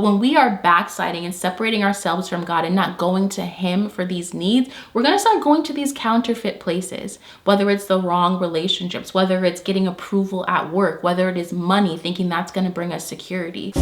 when we are backsliding and separating ourselves from God and not going to Him for these needs, we're going to start going to these counterfeit places, whether it's the wrong relationships, whether it's getting approval at work, whether it is money, thinking that's going to bring us security.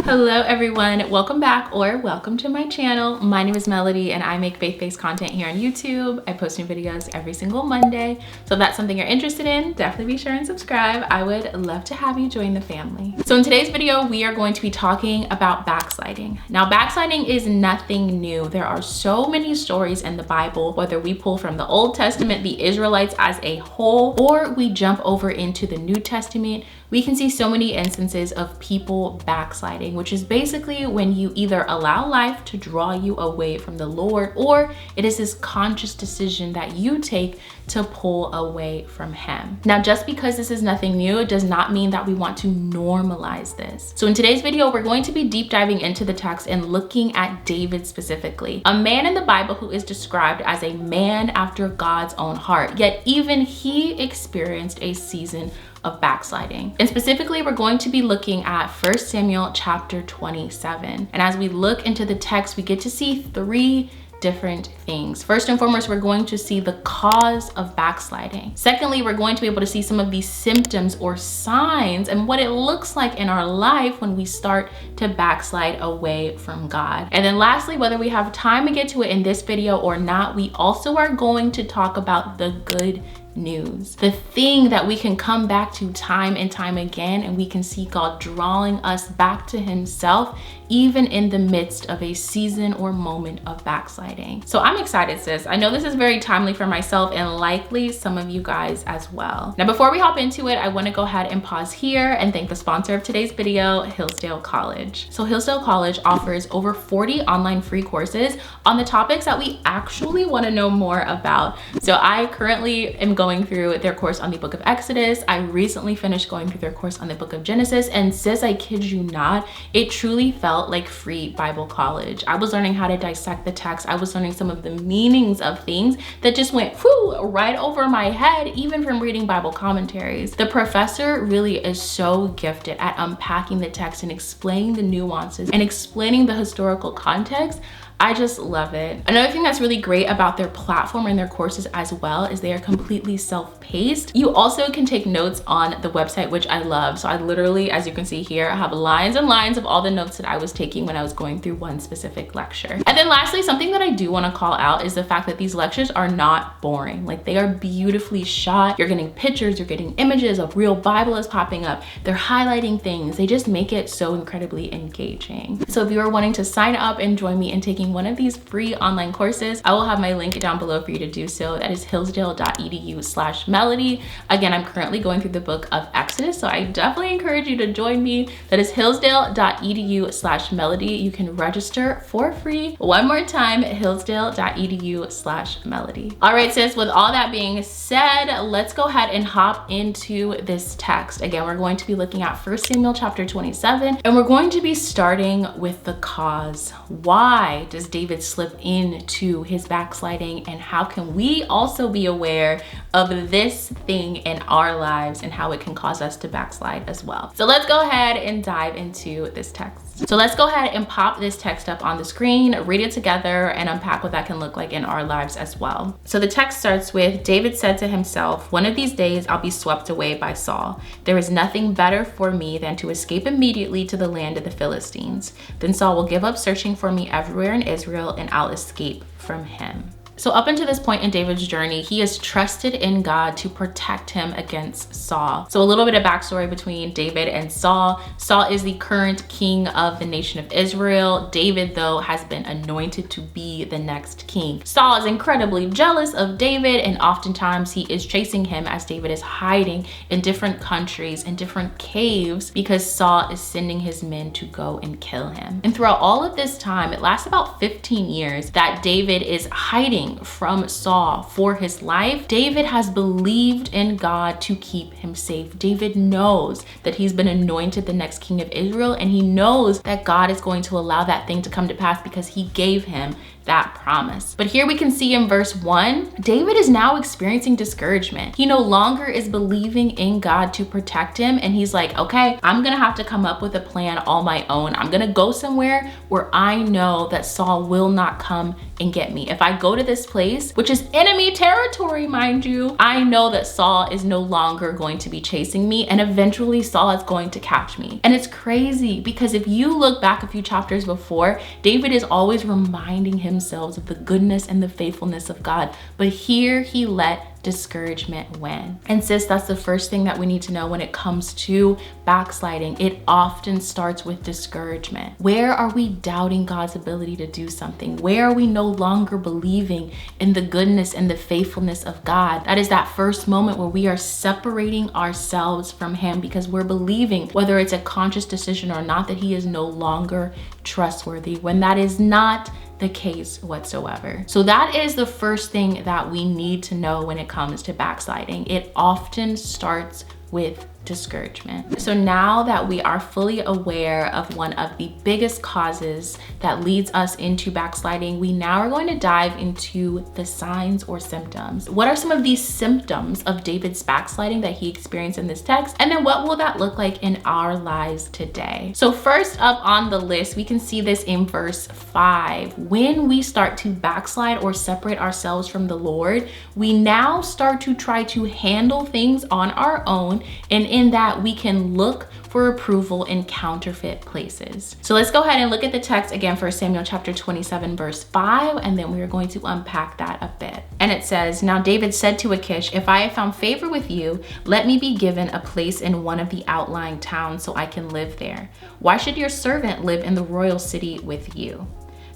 Hello everyone, welcome back or welcome to my channel. My name is Melody and I make faith-based content here on YouTube. I post new videos every single Monday. So if that's something you're interested in, definitely be sure and subscribe. I would love to have you join the family. So in today's video, we are going to be talking about backsliding. Now, backsliding is nothing new. There are so many stories in the Bible, whether we pull from the Old Testament, the Israelites as a whole, or we jump over into the New Testament, we can see so many instances of people backsliding, which is basically when you either allow life to draw you away from the Lord, or it is this conscious decision that you take to pull away from Him. Now, just because this is nothing new, it does not mean that we want to normalize this. So in today's video, we're going to be deep diving into the text and looking at David specifically, a man in the Bible who is described as a man after God's own heart, yet even he experienced a season of backsliding. And specifically, we're going to be looking at 1 Samuel chapter 27. And as we look into the text, we get to see three different things. First and foremost, we're going to see the cause of backsliding. Secondly, we're going to be able to see some of these symptoms or signs and what it looks like in our life when we start to backslide away from God. And then lastly, whether we have time to get to it in this video or not, we also are going to talk about the good news, the thing that we can come back to time and time again, and we can see God drawing us back to Himself even in the midst of a season or moment of backsliding. So I'm excited, sis. I know this is very timely for myself and likely some of you guys as well. Now, before we hop into it, I want to go ahead and pause here and thank the sponsor of today's video, Hillsdale College. So Hillsdale College offers over 40 online free courses on the topics that we actually want to know more about. So I currently am going through their course on the book of Exodus. I recently finished going through their course on the book of Genesis, and sis, I kid you not, it truly felt like free Bible college. I was learning how to dissect the text. I was learning some of the meanings of things that just went right over my head, even from reading Bible commentaries. The professor really is so gifted at unpacking the text and explaining the nuances and explaining the historical context. I just love it. Another thing that's really great about their platform and their courses as well is they are completely self-paced. You also can take notes on the website, which I love. So I literally, as you can see here, I have lines and lines of all the notes that I was taking when I was going through one specific lecture. And then lastly, something that I do want to call out is the fact that these lectures are not boring. Like, they are beautifully shot. You're getting pictures, you're getting images, a real Bible is popping up. They're highlighting things. They just make it so incredibly engaging. So if you are wanting to sign up and join me in taking one of these free online courses, I will have my link down below for you to do so. That is hillsdale.edu/melody. Again, I'm currently going through the book of Exodus, so I definitely encourage you to join me. That is hillsdale.edu/melody. You can register for free. One more time, hillsdale.edu/melody. All right, sis, with all that being said, let's go ahead and hop into this text. Again, we're going to be looking at 1 Samuel chapter 27, and we're going to be starting with the cause. Why does David slip into his backsliding, and how can we also be aware of this thing in our lives and how it can cause us to backslide as well? So let's go ahead and dive into this text. So let's go ahead and pop this text up on the screen, read it together, and unpack what that can look like in our lives as well. So the text starts with, David said to himself, "One of these days I'll be swept away by Saul. There is nothing better for me than to escape immediately to the land of the Philistines. Then Saul will give up searching for me everywhere in Israel, and I'll escape from him." So up until this point in David's journey, he has trusted in God to protect him against Saul. So a little bit of backstory between David and Saul. Saul is the current king of the nation of Israel. David, though, has been anointed to be the next king. Saul is incredibly jealous of David, and oftentimes he is chasing him as David is hiding in different countries, in different caves, because Saul is sending his men to go and kill him. And throughout all of this time, it lasts about 15 years that David is hiding from Saul for his life. David has believed in God to keep him safe. David knows that he's been anointed the next king of Israel, and he knows that God is going to allow that thing to come to pass because he gave him that promise. But here we can see in verse 1, David is now experiencing discouragement. He no longer is believing in God to protect him, and he's like, okay, I'm gonna have to come up with a plan on my own. I'm gonna go somewhere where I know that Saul will not come and get me. If I go to this place, which is enemy territory, mind you, I know that Saul is no longer going to be chasing me, and eventually Saul is going to catch me. And it's crazy because if you look back a few chapters before, David is always reminding himself of the goodness and the faithfulness of God. But here he let discouragement win. And sis, that's the first thing that we need to know when it comes to backsliding. It often starts with discouragement. Where are we doubting God's ability to do something? Where are we no longer believing in the goodness and the faithfulness of God? That is that first moment where we are separating ourselves from him because we're believing, whether it's a conscious decision or not, that he is no longer trustworthy, when that is not the case whatsoever. So that is the first thing that we need to know when it comes to backsliding. It often starts with discouragement. So now that we are fully aware of one of the biggest causes that leads us into backsliding, we now are going to dive into the signs or symptoms. What are some of these symptoms of David's backsliding that he experienced in this text? And then what will that look like in our lives today? So first up on the list, we can see this in verse 5. When we start to backslide or separate ourselves from the Lord, we now start to try to handle things on our own, and in that we can look for approval in counterfeit places. So let's go ahead and look at the text again, 1 Samuel chapter 27 verse 5, and then we are going to unpack that a bit. And it says, "Now David said to Achish, if I have found favor with you, let me be given a place in one of the outlying towns so I can live there. Why should your servant live in the royal city with you?"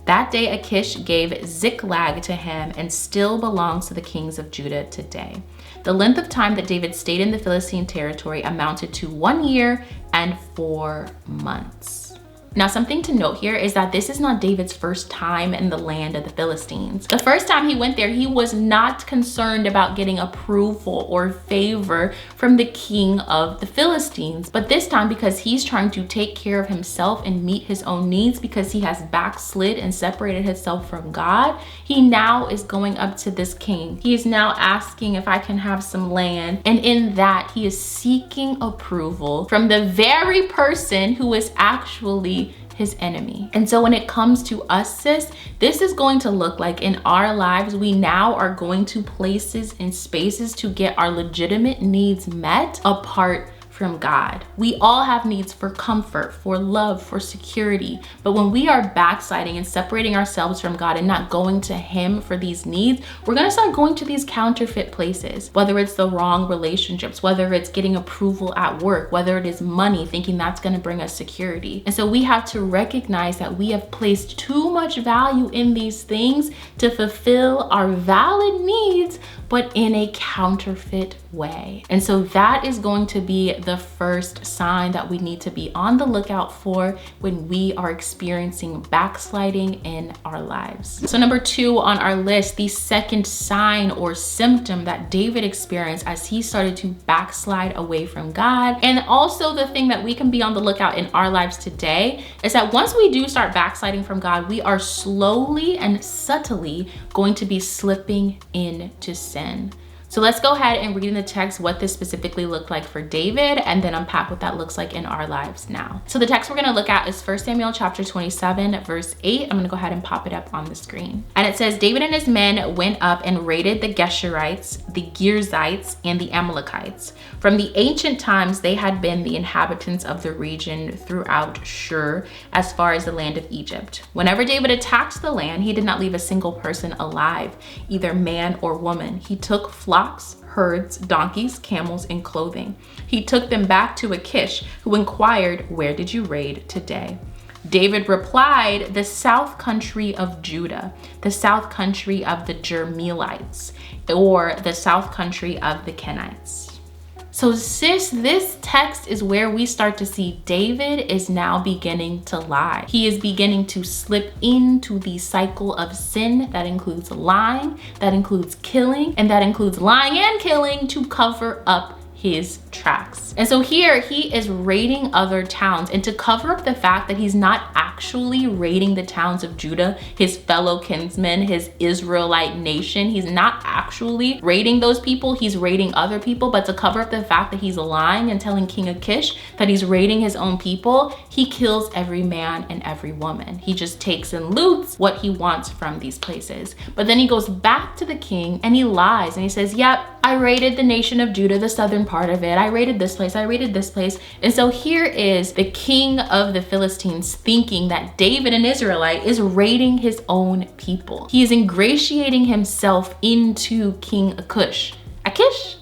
That day Achish gave Ziklag to him, and still belongs to the kings of Judah today. The length of time that David stayed in the Philistine territory amounted to 1 year and 4 months. Now, something to note here is that this is not David's first time in the land of the Philistines. The first time he went there, he was not concerned about getting approval or favor from the king of the Philistines. But this time, because he's trying to take care of himself and meet his own needs, because he has backslid and separated himself from God, he now is going up to this king. He is now asking if I can have some land. And in that, he is seeking approval from the very person who is actually his enemy. And so when it comes to us, sis, this is going to look like in our lives, we now are going to places and spaces to get our legitimate needs met apart from God. We all have needs for comfort, for love, for security. But when we are backsliding and separating ourselves from God and not going to him for these needs, we're gonna start going to these counterfeit places, whether it's the wrong relationships, whether it's getting approval at work, whether it is money, thinking that's gonna bring us security. And so we have to recognize that we have placed too much value in these things to fulfill our valid needs, but in a counterfeit way. And so that is going to be the first sign that we need to be on the lookout for when we are experiencing backsliding in our lives. So number 2 on our list, the second sign or symptom that David experienced as he started to backslide away from God, and also the thing that we can be on the lookout in our lives today, is that once we do start backsliding from God, we are slowly and subtly going to be slipping into sin. So let's go ahead and read in the text what this specifically looked like for David, and then unpack what that looks like in our lives now. So the text we're gonna look at is 1 Samuel chapter 27, verse 8. I'm gonna go ahead and pop it up on the screen. And it says, David and his men went up and raided the Geshurites, the Girzites, and the Amalekites. From the ancient times, they had been the inhabitants of the region throughout Shur, as far as the land of Egypt. Whenever David attacked the land, he did not leave a single person alive, either man or woman. He took flocks, herds, donkeys, camels, and clothing. He took them back to Achish, who inquired, "Where did you raid today?" David replied, "The south country of Judah, the south country of the Jermelites, or the south country of the Kenites." So sis, this text is where we start to see David is now beginning to lie. He is beginning to slip into the cycle of sin that includes lying, that includes killing, and that includes lying and killing to cover up his tracks. And so here he is raiding other towns, and to cover up the fact that he's not actually raiding the towns of Judah, his fellow kinsmen, his Israelite nation, he's not actually raiding those people, he's raiding other people. But to cover up the fact that he's lying and telling King Achish that he's raiding his own people, he kills every man and every woman. He just takes and loots what he wants from these places. But then he goes back to the king and he lies and he says, yep, I raided the nation of Judah, the southern part of it. I raided this place, I raided this place. And so here is the king of the Philistines thinking that David, an Israelite, is raiding his own people. He is ingratiating himself into King Achish. Achish.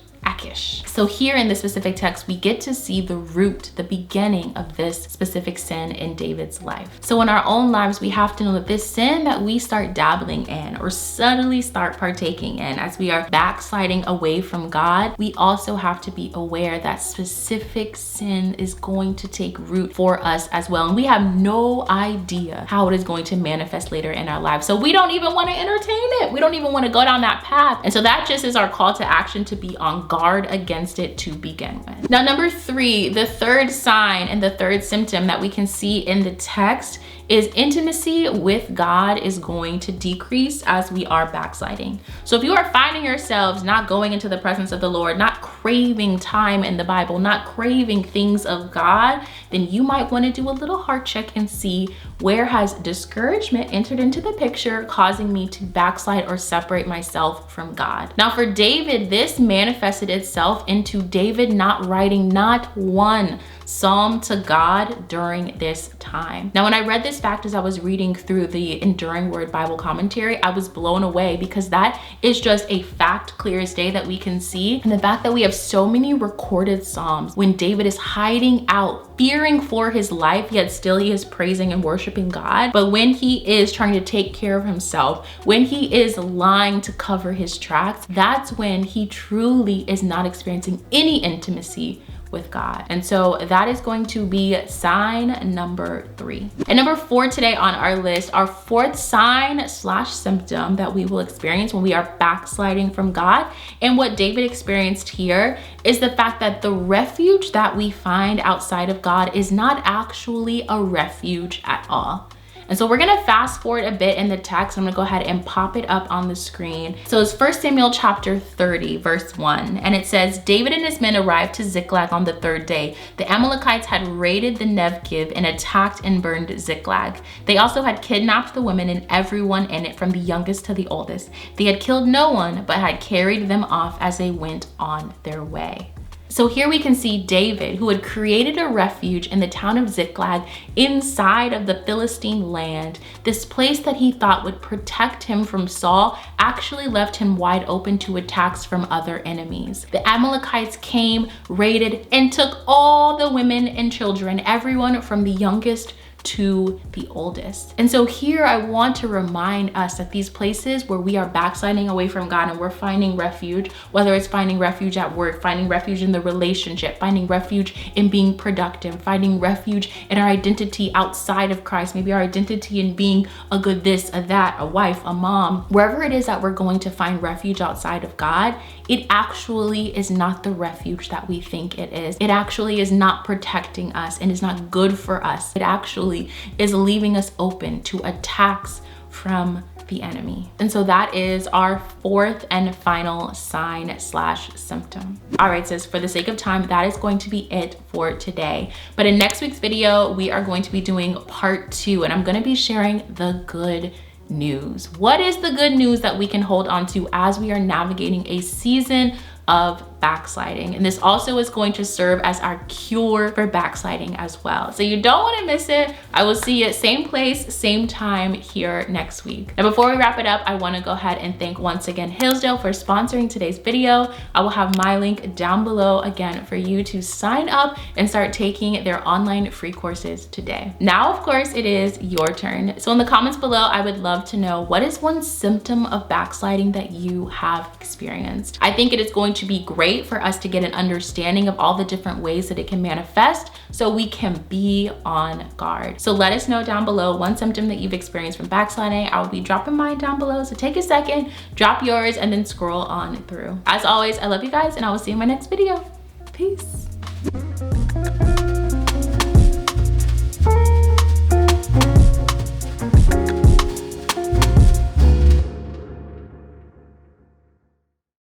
So here in this specific text, we get to see the root, the beginning of this specific sin in David's life. So in our own lives, we have to know that this sin that we start dabbling in or suddenly start partaking in as we are backsliding away from God, we also have to be aware that specific sin is going to take root for us as well. And we have no idea how it is going to manifest later in our lives. So we don't even want to entertain it. We don't even want to go down that path. And so that just is our call to action, to be on guard against it to begin with. Now, number 3, the third sign and the third symptom that we can see in the text is intimacy with God is going to decrease as we are backsliding. So if you are finding yourselves not going into the presence of the Lord, not craving time in the Bible, not craving things of God, then you might want to do a little heart check and see, where has discouragement entered into the picture, causing me to backslide or separate myself from God? Now for David, this manifested itself into David not writing not one psalm to God during this time. Now, when I read this fact as I was reading through the Enduring Word Bible commentary, I was blown away, because that is just a fact clear as day that we can see. And the fact that we have so many recorded psalms when David is hiding out, fearing for his life, yet still he is praising and worshiping God. But when he is trying to take care of himself, when he is lying to cover his tracks, that's when he truly is not experiencing any intimacy with God. And so that is going to be sign number 3. And number 4 today on our list, our fourth sign/symptom that we will experience when we are backsliding from God, and what David experienced here, is the fact that the refuge that we find outside of God is not actually a refuge at all. And so we're gonna fast forward a bit in the text. I'm gonna go ahead and pop it up on the screen. So it's 1 Samuel chapter 30, verse 1. And it says, David and his men arrived to Ziklag on the 3rd day. The Amalekites had raided the Negev and attacked and burned Ziklag. They also had kidnapped the women and everyone in it, from the youngest to the oldest. They had killed no one, but had carried them off as they went on their way. So here we can see David, who had created a refuge in the town of Ziklag inside of the Philistine land. This place that he thought would protect him from Saul actually left him wide open to attacks from other enemies. The Amalekites came, raided, and took all the women and children, everyone from the youngest to the oldest. And so here I want to remind us that these places where we are backsliding away from God and we're finding refuge, whether it's finding refuge at work, finding refuge in the relationship, finding refuge in being productive, finding refuge in our identity outside of Christ, maybe our identity in being a good this, a that, a wife, a mom, wherever it is that we're going to find refuge outside of God, it actually is not the refuge that we think it is. It actually is not protecting us and is not good for us. It actually is leaving us open to attacks from the enemy. And so that is our fourth and final sign/symptom. All right, sis, for the sake of time, that is going to be it for today. But in next week's video, we are going to be doing part 2, and I'm going to be sharing the good news. What is the good news that we can hold on to as we are navigating a season of backsliding? And this also is going to serve as our cure for backsliding as well. So you don't want to miss it. I will see you same place, same time here next week. Now, before we wrap it up, I want to go ahead and thank once again Hillsdale for sponsoring today's video. I will have my link down below again for you to sign up and start taking their online free courses today. Now, of course, it is your turn. So in the comments below, I would love to know, what is one symptom of backsliding that you have experienced? I think it is going to be great for us to get an understanding of all the different ways that it can manifest, so we can be on guard. So let us know down below one symptom that you've experienced from backsliding. I will be dropping mine down below, so take a second, drop yours, and then scroll on through. As always, I love you guys, and I will see you in my next video. Peace.